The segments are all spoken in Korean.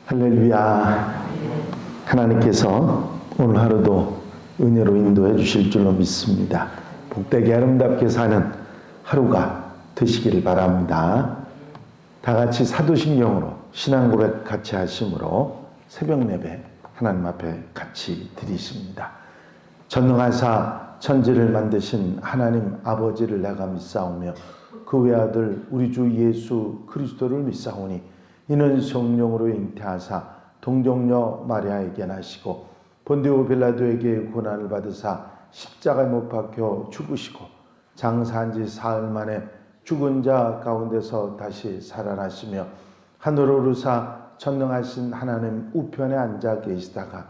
할렐루야. 하나님께서 오늘 하루도 은혜로 인도해 주실 줄로 믿습니다. 복되게 아름답게 사는 하루가 되시기를 바랍니다. 다 같이 사도신경으로 신앙 고백 같이 하심으로 새벽 예배 하나님 앞에 같이 드리십니다. 전능하사 천지를 만드신 하나님 아버지를 내가 믿사오며 그 외아들 우리 주 예수 그리스도를 믿사오니 이는 성령으로 잉태하사 동정녀 마리아에게 나시고 본디오 빌라도에게 고난을 받으사 십자가에 못 박혀 죽으시고 장사한 지 사흘 만에 죽은 자 가운데서 다시 살아나시며 하늘로 오르사 전능하신 하나님 우편에 앉아 계시다가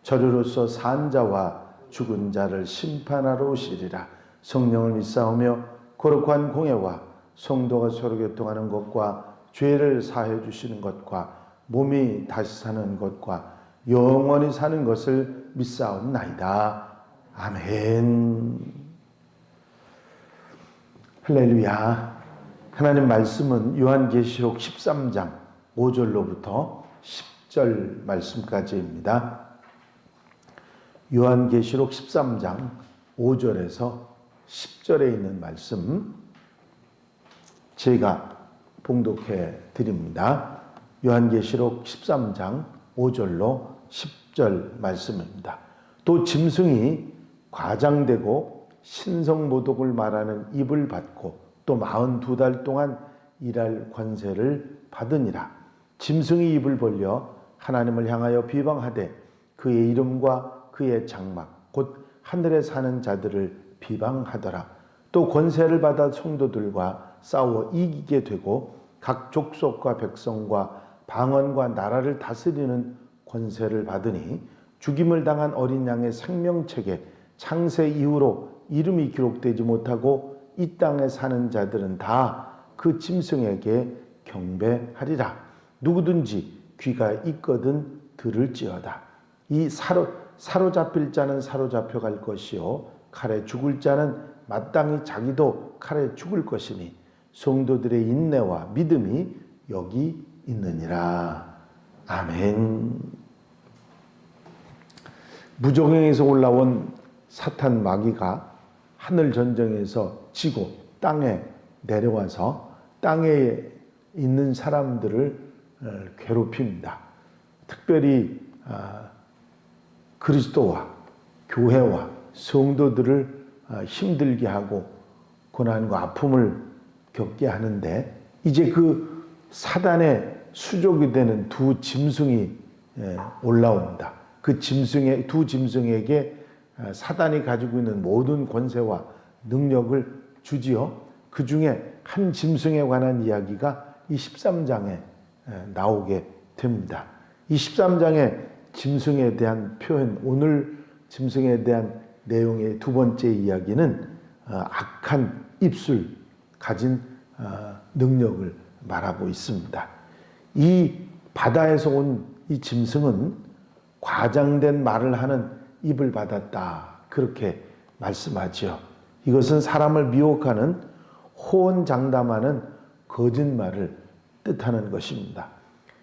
저리로서 산 자와 죽은 자를 심판하러 오시리라. 성령을 믿사오며 거룩한 공예와 성도가 서로 교통하는 것과 죄를 사해 주시는 것과 몸이 다시 사는 것과 영원히 사는 것을 믿사옵나이다. 아멘. 할렐루야. 하나님 말씀은 요한계시록 13장 5절로부터 10절 말씀까지입니다. 요한계시록 13장 5절에서 10절에 있는 말씀 제가 봉독해 드립니다. 요한계시록 13장 5절로 10절 말씀입니다. 또 짐승이 과장되고 신성모독을 말하는 입을 받고 또 42달 동안 일할 권세를 받으니라. 짐승이 입을 벌려 하나님을 향하여 비방하되 그의 이름과 그의 장막 곧 하늘에 사는 자들을 비방하더라. 또 권세를 받아 성도들과 싸워 이기게 되고 각 족속과 백성과 방언과 나라를 다스리는 권세를 받으니 죽임을 당한 어린 양의 생명책에 창세 이후로 이름이 기록되지 못하고 이 땅에 사는 자들은 다 그 짐승에게 경배하리라. 누구든지 귀가 있거든 들을지어다. 이 사로잡힐 자는 사로잡혀 갈 것이요 칼에 죽을 자는 마땅히 자기도 칼에 죽을 것이니 성도들의 인내와 믿음이 여기 있느니라. 아멘. 무저갱에서 올라온 사탄 마귀가 하늘 전쟁에서 지고 땅에 내려와서 땅에 있는 사람들을 괴롭힙니다. 특별히 그리스도와 교회와 성도들을 힘들게 하고 고난과 아픔을 겪게 하는데 이제 그 사단의 수족이 되는 두 짐승이 올라옵니다. 그 두 짐승에게 사단이 가지고 있는 모든 권세와 능력을 주지요. 그 중에 한 짐승에 관한 이야기가 이 13장에 나오게 됩니다. 이 13장의 짐승에 대한 표현, 오늘 짐승에 대한 내용의 두 번째 이야기는 악한 입술 가진 능력을 말하고 있습니다. 이 바다에서 온 이 짐승은 과장된 말을 하는 입을 받았다. 그렇게 말씀하지요. 이것은 사람을 미혹하는 호언장담하는 거짓말을 뜻하는 것입니다.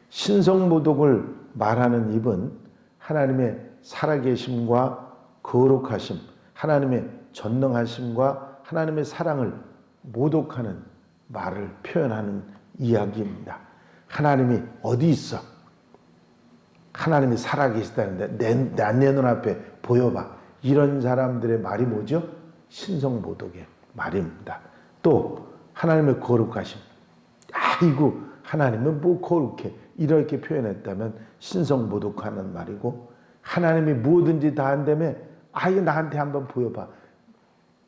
신성모독을 말하는 입은 하나님의 살아계심과 거룩하심, 하나님의 전능하심과 하나님의 사랑을 모독하는 말을 표현하는 이야기입니다. 하나님이 어디 있어? 하나님이 살아계시다는데 내 눈앞에 보여봐. 이런 사람들의 말이 뭐죠? 신성모독의 말입니다. 또 하나님의 거룩하심. 아이고 하나님은 뭐 거룩해. 이렇게 표현했다면 신성모독하는 말이고 하나님이 뭐든지 다 한다며 이거 나한테 한번 보여봐.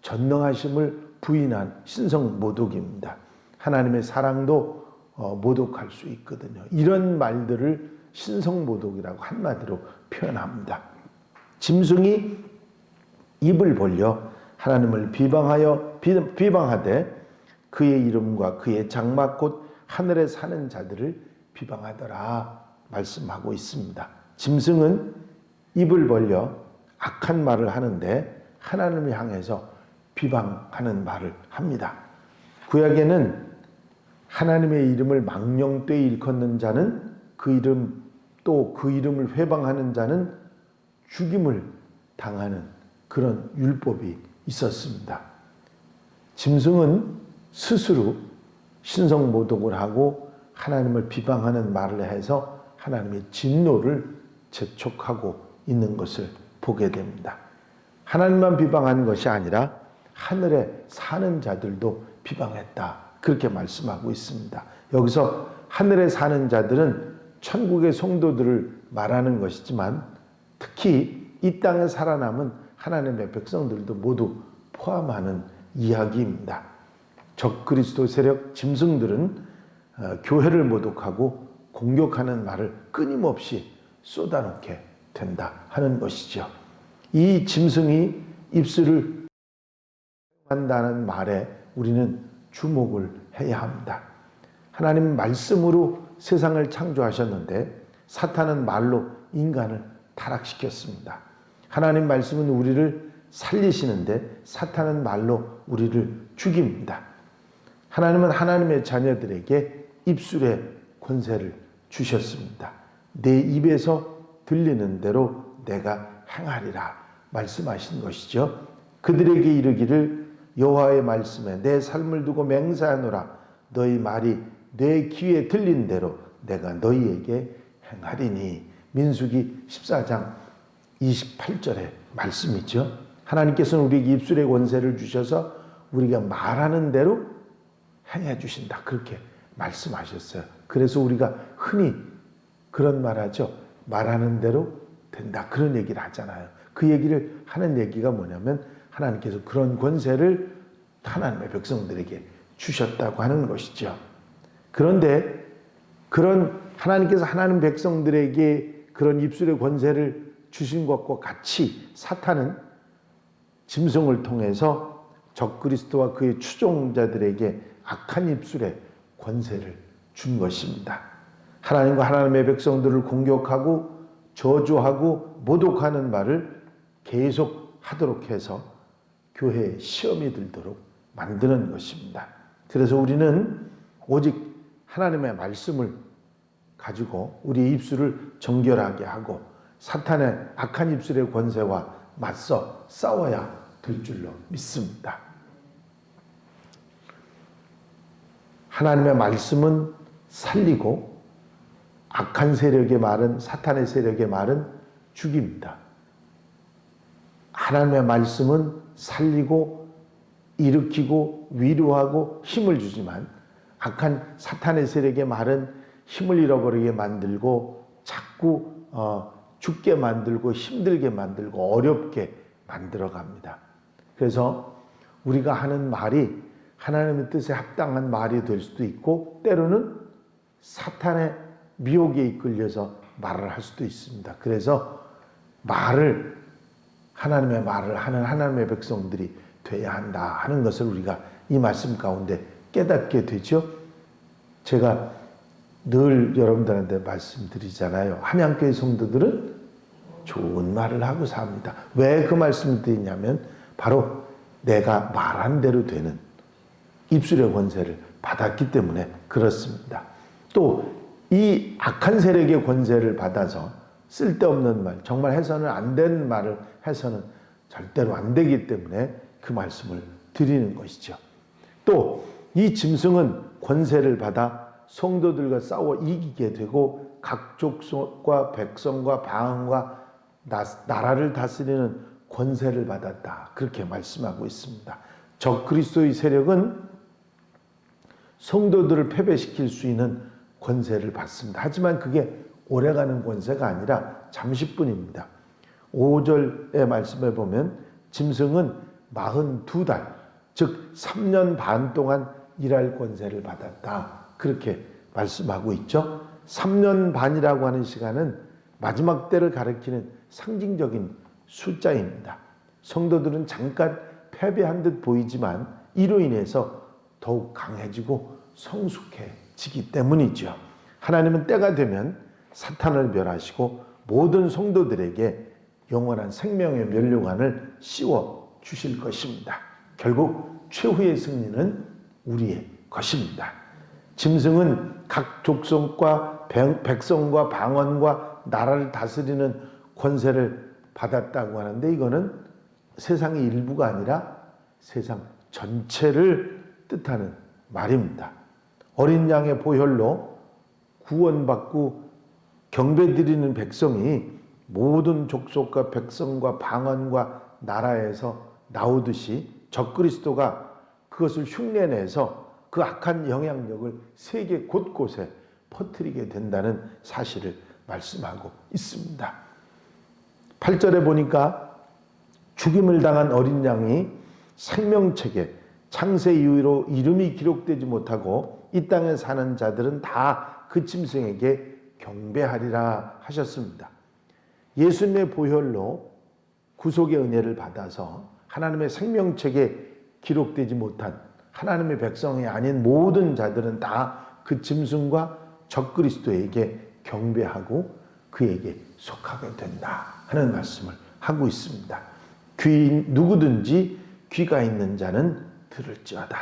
전능하심을 부인한 신성모독입니다. 하나님의 사랑도 모독할 수 있거든요. 이런 말들을 신성모독이라고 한마디로 표현합니다. 짐승이 입을 벌려 하나님을 비방하되 그의 이름과 그의 장막 곧 하늘에 사는 자들을 비방하더라 말씀하고 있습니다. 짐승은 입을 벌려 악한 말을 하는데 하나님을 향해서 비방하는 말을 합니다. 구약에는 하나님의 이름을 망령되이 일컫는 자는 그 이름 또 그 이름을 회방하는 자는 죽임을 당하는 그런 율법이 있었습니다. 짐승은 스스로 신성모독을 하고 하나님을 비방하는 말을 해서 하나님의 진노를 재촉하고 있는 것을 보게 됩니다. 하나님만 비방하는 것이 아니라 하늘에 사는 자들도 비방했다. 그렇게 말씀하고 있습니다. 여기서 하늘에 사는 자들은 천국의 성도들을 말하는 것이지만 특히 이 땅에 살아남은 하나님의 백성들도 모두 포함하는 이야기입니다. 적그리스도 세력 짐승들은 교회를 모독하고 공격하는 말을 끊임없이 쏟아놓게 된다 하는 것이죠. 이 짐승이 입술을 한다는 말에 우리는 주목을 해야 합니다. 하나님 말씀으로 세상을 창조하셨는데 사탄은 말로 인간을 타락시켰습니다. 하나님 말씀은 우리를 살리시는데 사탄은 말로 우리를 죽입니다. 하나님은 하나님의 자녀들에게 입술의 권세를 주셨습니다. 내 입에서 들리는 대로 내가 행하리라 말씀하신 것이죠. 그들에게 이르기를 여호와의 말씀에 내 삶을 두고 맹세하노라. 너희 말이 내 귀에 들린 대로 내가 너희에게 행하리니. 민수기 14장 28절의 말씀이죠. 하나님께서는 우리에게 입술의 권세를 주셔서 우리가 말하는 대로 행해 주신다. 그렇게 말씀하셨어요. 그래서 우리가 흔히 그런 말하죠. 말하는 대로 된다. 그런 얘기를 하잖아요. 그 얘기를 하는 얘기가 뭐냐면 하나님께서 그런 권세를 하나님의 백성들에게 주셨다고 하는 것이죠. 그런데 그런 하나님께서 하나님 백성들에게 그런 입술의 권세를 주신 것과 같이 사탄은 짐승을 통해서 적그리스도와 그의 추종자들에게 악한 입술의 권세를 준 것입니다. 하나님과 하나님의 백성들을 공격하고 저주하고 모독하는 말을 계속 하도록 해서 교회에 시험이 들도록 만드는 것입니다. 그래서 우리는 오직 하나님의 말씀을 가지고 우리의 입술을 정결하게 하고 사탄의 악한 입술의 권세와 맞서 싸워야 될 줄로 믿습니다. 하나님의 말씀은 살리고 악한 세력의 말은 사탄의 세력의 말은 죽입니다. 하나님의 말씀은 살리고 일으키고 위로하고 힘을 주지만 악한 사탄의 세력의 말은 힘을 잃어버리게 만들고 자꾸 죽게 만들고 힘들게 만들고 어렵게 만들어갑니다. 그래서 우리가 하는 말이 하나님의 뜻에 합당한 말이 될 수도 있고 때로는 사탄의 미혹에 이끌려서 말을 할 수도 있습니다. 그래서 하나님의 말을 하는 하나님의 백성들이 돼야 한다 하는 것을 우리가 이 말씀 가운데 깨닫게 되죠. 제가 늘 여러분들한테 말씀드리잖아요. 함양교회 성도들은 좋은 말을 하고 삽니다. 왜 그 말씀을 드리냐면 바로 내가 말한 대로 되는 입술의 권세를 받았기 때문에 그렇습니다. 또 이 악한 세력의 권세를 받아서 쓸데없는 말, 정말 해서는 안 되는 말을 해서는 절대로 안 되기 때문에 그 말씀을 드리는 것이죠. 또 이 짐승은 권세를 받아 성도들과 싸워 이기게 되고 각 족속과 백성과 방언과 나라를 다스리는 권세를 받았다. 그렇게 말씀하고 있습니다. 적그리스도의 세력은 성도들을 패배시킬 수 있는 권세를 받습니다. 하지만 그게 오래가는 권세가 아니라 잠시뿐입니다. 5절의 말씀에 보면 짐승은 42달, 즉 3년 반 동안 일할 권세를 받았다. 그렇게 말씀하고 있죠. 3년 반이라고 하는 시간은 마지막 때를 가리키는 상징적인 숫자입니다. 성도들은 잠깐 패배한 듯 보이지만 이로 인해서 더욱 강해지고 성숙해지기 때문이죠. 하나님은 때가 되면 사탄을 멸하시고 모든 성도들에게 영원한 생명의 면류관을 씌워 주실 것입니다. 결국 최후의 승리는 우리의 것입니다. 짐승은 각 족속과 백성과 방언과 나라를 다스리는 권세를 받았다고 하는데, 이거는 세상의 일부가 아니라 세상 전체를 뜻하는 말입니다. 어린 양의 보혈로 구원받고 경배드리는 백성이 모든 족속과 백성과 방언과 나라에서 나오듯이 적그리스도가 그것을 흉내내서 그 악한 영향력을 세계 곳곳에 퍼뜨리게 된다는 사실을 말씀하고 있습니다. 8절에 보니까 죽임을 당한 어린 양이 생명책에 창세 이후로 이름이 기록되지 못하고 이 땅에 사는 자들은 다 그 짐승에게 경배하리라 하셨습니다. 예수님의 보혈로 구속의 은혜를 받아서 하나님의 생명책에 기록되지 못한 하나님의 백성이 아닌 모든 자들은 다 그 짐승과 적그리스도에게 경배하고 그에게 속하게 된다 하는 말씀을 하고 있습니다. 누구든지 귀가 있는 자는 들을지어다.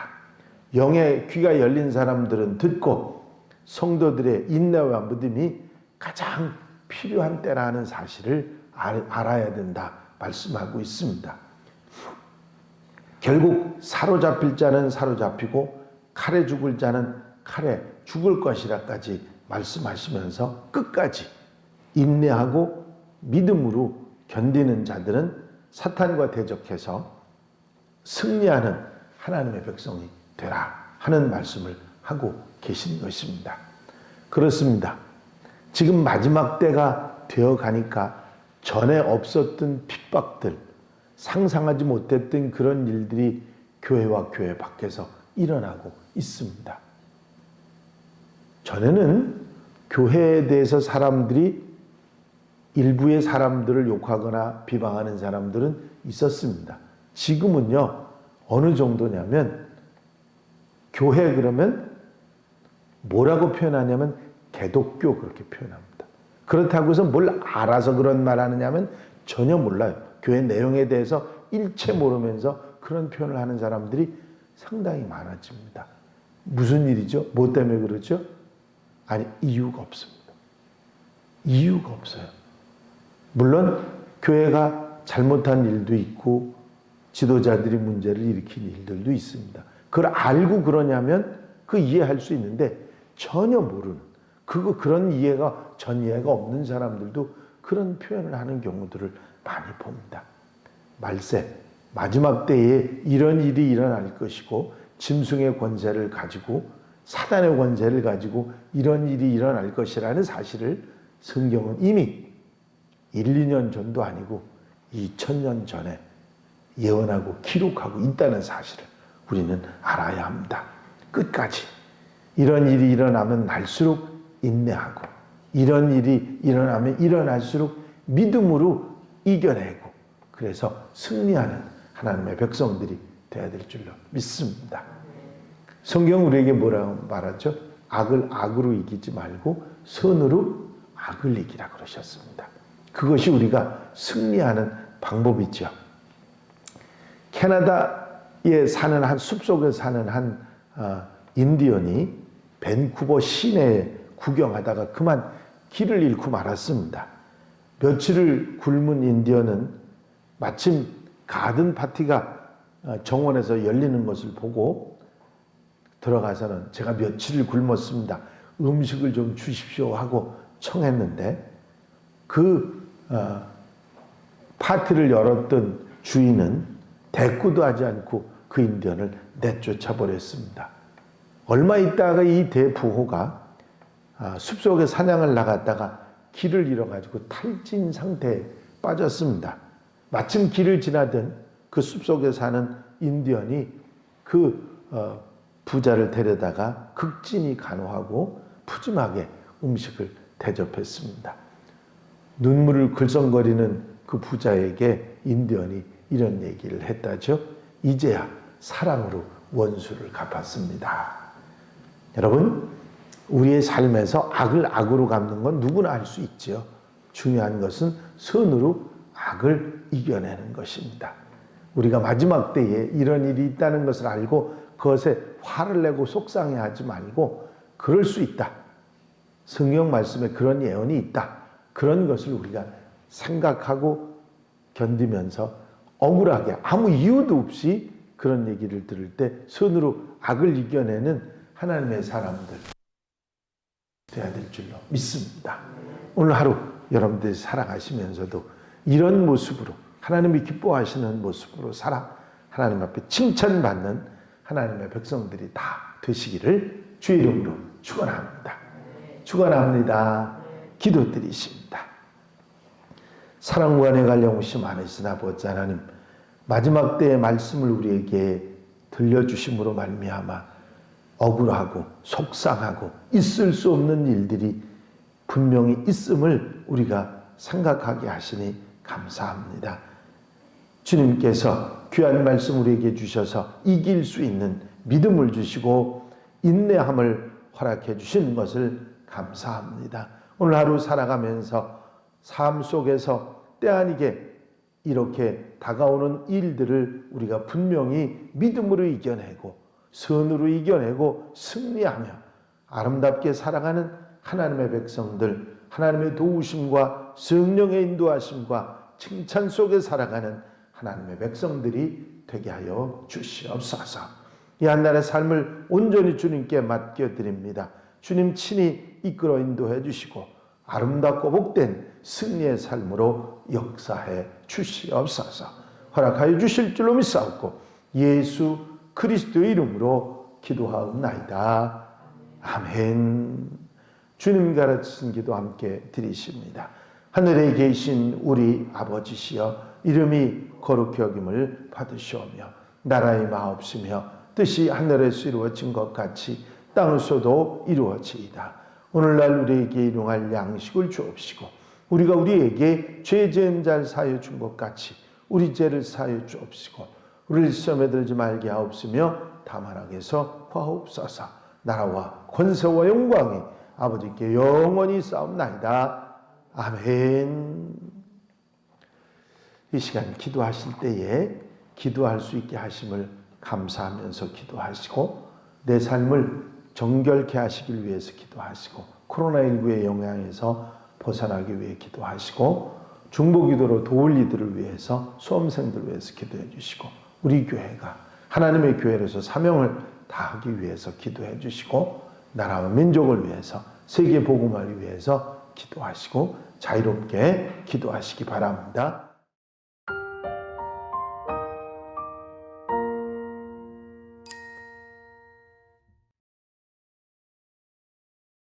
영의 귀가 열린 사람들은 듣고 성도들의 인내와 믿음이 가장 필요한 때라는 사실을 알아야 된다 말씀하고 있습니다. 결국 사로잡힐 자는 사로잡히고 칼에 죽을 자는 칼에 죽을 것이라까지 말씀하시면서 끝까지 인내하고 믿음으로 견디는 자들은 사탄과 대적해서 승리하는 하나님의 백성이 되라 하는 말씀을 하고 계신 것입니다. 그렇습니다. 지금 마지막 때가 되어 가니까 전에 없었던 핍박들, 상상하지 못했던 그런 일들이 교회와 교회 밖에서 일어나고 있습니다. 전에는 교회에 대해서 사람들이 일부의 사람들을 욕하거나 비방하는 사람들은 있었습니다. 지금은요, 어느 정도냐면 교회 그러면 뭐라고 표현하냐면 개독교 그렇게 표현합니다. 그렇다고 해서 뭘 알아서 그런 말 하느냐면 전혀 몰라요. 교회 내용에 대해서 일체 모르면서 그런 표현을 하는 사람들이 상당히 많아집니다. 무슨 일이죠? 뭐 때문에 그러죠? 아니, 이유가 없습니다. 이유가 없어요. 물론 교회가 잘못한 일도 있고 지도자들이 문제를 일으킨 일들도 있습니다. 그걸 알고 그러냐면 그 이해할 수 있는데 전혀 모르는, 그런 이해가, 전 이해가 없는 사람들도 그런 표현을 하는 경우들을 많이 봅니다. 말세, 마지막 때에 이런 일이 일어날 것이고 짐승의 권세를 가지고 사단의 권세를 가지고 이런 일이 일어날 것이라는 사실을 성경은 이미 1, 2년 전도 아니고 2000년 전에 예언하고 기록하고 있다는 사실을 우리는 알아야 합니다. 끝까지 이런 일이 일어나면 날수록 인내하고 이런 일이 일어나면 일어날수록 믿음으로 이겨내고 그래서 승리하는 하나님의 백성들이 되어야 될 줄로 믿습니다. 성경은 우리에게 뭐라고 말하죠? 악을 악으로 이기지 말고 선으로 악을 이기라 그러셨습니다. 그것이 우리가 승리하는 방법이죠. 캐나다에 사는 한 숲속에 사는 한 인디언이 밴쿠버 시내에 구경하다가 그만 길을 잃고 말았습니다. 며칠을 굶은 인디언은 마침 가든 파티가 정원에서 열리는 것을 보고 들어가서는 제가 며칠을 굶었습니다. 음식을 좀 주십시오 하고 청했는데 그 파티를 열었던 주인은 대꾸도 하지 않고 그 인디언을 내쫓아 버렸습니다. 얼마 있다가 이 대부호가 숲속에 사냥을 나갔다가 길을 잃어가지고 탈진 상태에 빠졌습니다. 마침 길을 지나던 그 숲속에 사는 인디언이 그 부자를 데려다가 극진히 간호하고 푸짐하게 음식을 대접했습니다. 눈물을 글썽거리는 그 부자에게 인디언이 이런 얘기를 했다죠. 이제야 사랑으로 원수를 갚았습니다. 여러분, 우리의 삶에서 악을 악으로 갚는 건 누구나 할 수 있죠. 중요한 것은 선으로 악을 이겨내는 것입니다. 우리가 마지막 때에 이런 일이 있다는 것을 알고 그것에 화를 내고 속상해하지 말고 그럴 수 있다. 성경 말씀에 그런 예언이 있다. 그런 것을 우리가 생각하고 견디면서 억울하게 아무 이유도 없이 그런 얘기를 들을 때 선으로 악을 이겨내는 하나님의 사람들 되어야 될 줄로 믿습니다. 오늘 하루 여러분들이 살아가시면서도 이런 모습으로 하나님이 기뻐하시는 모습으로 살아 하나님 앞에 칭찬받는 하나님의 백성들이 다 되시기를 주의 이름으로 축원합니다. 축원합니다. 기도드리십니다. 사랑과 은혜가 영우심 많으신 아버지 하나님, 마지막 때의 말씀을 우리에게 들려주심으로 말미암아 억울하고 속상하고 있을 수 없는 일들이 분명히 있음을 우리가 생각하게 하시니 감사합니다. 주님께서 귀한 말씀 우리에게 주셔서 이길 수 있는 믿음을 주시고 인내함을 허락해 주시는 것을 감사합니다. 오늘 하루 살아가면서 삶 속에서 때 아니게 이렇게 다가오는 일들을 우리가 분명히 믿음으로 이겨내고 선으로 이겨내고 승리하며 아름답게 살아가는 하나님의 백성들, 하나님의 도우심과 성령의 인도하심과 칭찬 속에 살아가는 하나님의 백성들이 되게 하여 주시옵소서. 이 한날의 삶을 온전히 주님께 맡겨드립니다. 주님 친히 이끌어 인도해 주시고 아름답고 복된 승리의 삶으로 역사해 주시옵소서. 허락하여 주실 줄로 믿사옵고 예수 그리스도의 이름으로 기도하옵나이다. 아멘. 주님 가르치신 기도 함께 드리십니다. 하늘에 계신 우리 아버지시여, 이름이 거룩히 여김을 받으시오며 나라의 마옵시며 뜻이 하늘에서 이루어진 것 같이 땅에서도 이루어지이다. 오늘날 우리에게 일용할 양식을 주옵시고 우리가 우리에게 죄 지은 자를 사하여 준 것 같이 우리 죄를 사하여 주옵시고 우리를 시험에 들지 말게 하옵시며 다만 악에서 구하옵소서. 나라와 권세와 영광이 아버지께 영원히 싸움나이다. 아멘. 이 시간 기도하실 때에 기도할 수 있게 하심을 감사하면서 기도하시고 내 삶을 정결케 하시길 위해서 기도하시고 코로나19의 영향에서 벗어나기 위해 기도하시고 중보기도로 도울 이들을 위해서 수험생들을 위해서 기도해 주시고 우리 교회가 하나님의 교회로서 사명을 다하기 위해서 기도해 주시고 나라와 민족을 위해서 세계 복음화를 위해서 기도하시고 자유롭게 기도하시기 바랍니다.